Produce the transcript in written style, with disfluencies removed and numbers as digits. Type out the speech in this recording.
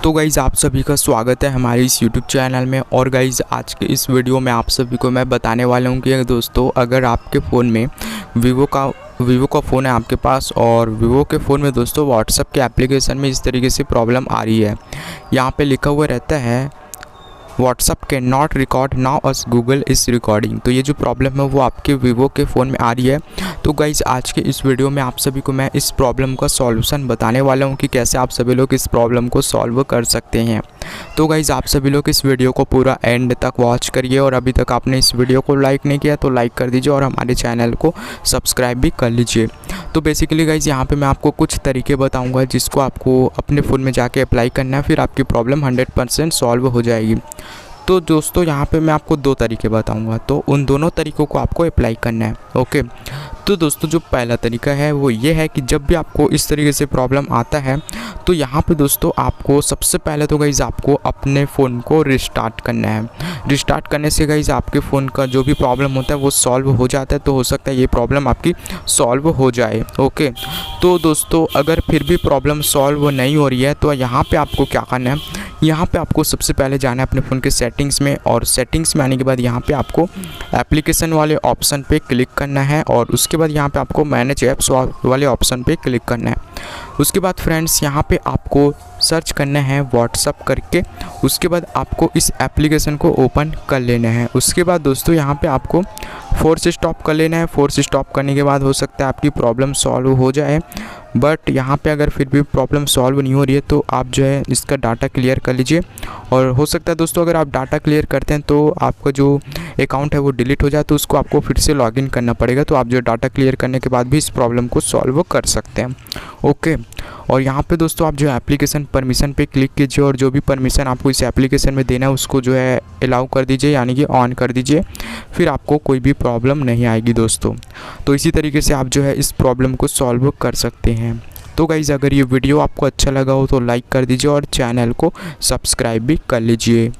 तो गाइज़ आप सभी का स्वागत है हमारे इस यूट्यूब चैनल में। और गाइज़ आज के इस वीडियो में आप सभी को मैं बताने वाला हूँ कि दोस्तों अगर आपके फ़ोन में वीवो का फ़ोन है आपके पास, और वीवो के फ़ोन में दोस्तों व्हाट्सएप के एप्लीकेशन में इस तरीके से प्रॉब्लम आ रही है। यहाँ पे लिखा हुआ रहता है WhatsApp can not record now as Google is recording. तो ये जो प्रॉब्लम है वो आपके वीवो के फ़ोन में आ रही है। तो गाइज़ आज के इस वीडियो में आप सभी को मैं इस प्रॉब्लम का सॉल्यूशन बताने वाला हूँ कि कैसे आप सभी लोग इस प्रॉब्लम को सॉल्व कर सकते हैं। तो गाइज़ आप सभी लोग इस वीडियो को पूरा एंड तक वॉच करिए, और अभी तक आपने इस वीडियो को लाइक नहीं किया तो लाइक कर दीजिए और हमारे चैनल को सब्सक्राइब भी कर लीजिए। तो बेसिकली गाइज़ यहाँ पे मैं आपको कुछ तरीके बताऊँगा जिसको आपको अपने फ़ोन में जाके अप्लाई करना है, फिर आपकी प्रॉब्लम 100% सॉल्व हो जाएगी। तो दोस्तों यहाँ पे मैं आपको दो तरीके बताऊंगा, तो उन दोनों तरीक़ों को आपको अप्लाई करना है। ओके, तो दोस्तों जो पहला तरीका है वो ये है कि जब भी आपको इस तरीके से प्रॉब्लम आता है तो यहाँ पे दोस्तों आपको सबसे पहले तो गाइज़ आपको अपने फ़ोन को रिस्टार्ट करना है। रिस्टार्ट करने से गाइज़ आपके फ़ोन का जो भी प्रॉब्लम होता है वो सॉल्व हो जाता है। तो हो सकता है ये प्रॉब्लम आपकी सॉल्व हो जाए। ओके, तो दोस्तों अगर फिर भी प्रॉब्लम सॉल्व नहीं हो रही है तो यहाँ पर आपको क्या करना है, यहाँ पे आपको सबसे पहले जाना है अपने फ़ोन के सेटिंग्स में, और सेटिंग्स में आने के बाद यहाँ पे आपको एप्लीकेशन वाले ऑप्शन पे क्लिक करना है, और उसके बाद यहाँ पे आपको मैनेज ऐप्स वाले ऑप्शन पे क्लिक करना है। उसके बाद फ्रेंड्स यहाँ पे आपको सर्च करना है व्हाट्सअप करके। उसके बाद आपको इस एप्लीकेशन को ओपन कर लेना है। उसके बाद दोस्तों यहाँ पे आपको फोर्स स्टॉप कर लेना है। फोर्स स्टॉप करने के बाद हो सकता है आपकी प्रॉब्लम सॉल्व हो जाए, बट यहाँ पे अगर फिर भी प्रॉब्लम सॉल्व नहीं हो रही है तो आप जो है इसका डाटा क्लियर कर लीजिए। और हो सकता है दोस्तों अगर आप डाटा क्लियर करते हैं तो आपका जो अकाउंट है वो डिलीट हो जाए, तो उसको आपको फिर से लॉगिन करना पड़ेगा। तो आप जो डाटा क्लियर करने के बाद भी इस प्रॉब्लम को सॉल्व कर सकते हैं। ओके, और यहाँ पे दोस्तों आप जो एप्लीकेशन परमिशन पे क्लिक कीजिए, और जो भी परमिशन आपको इस एप्लीकेशन में देना है उसको जो है अलाउ कर दीजिए, यानी कि ऑन कर दीजिए। फिर आपको कोई भी प्रॉब्लम नहीं आएगी दोस्तों। तो इसी तरीके से आप जो है इस प्रॉब्लम को सॉल्व कर सकते हैं। तो गाइज़ अगर ये वीडियो आपको अच्छा लगा हो तो लाइक कर दीजिए और चैनल को सब्सक्राइब भी कर लीजिए।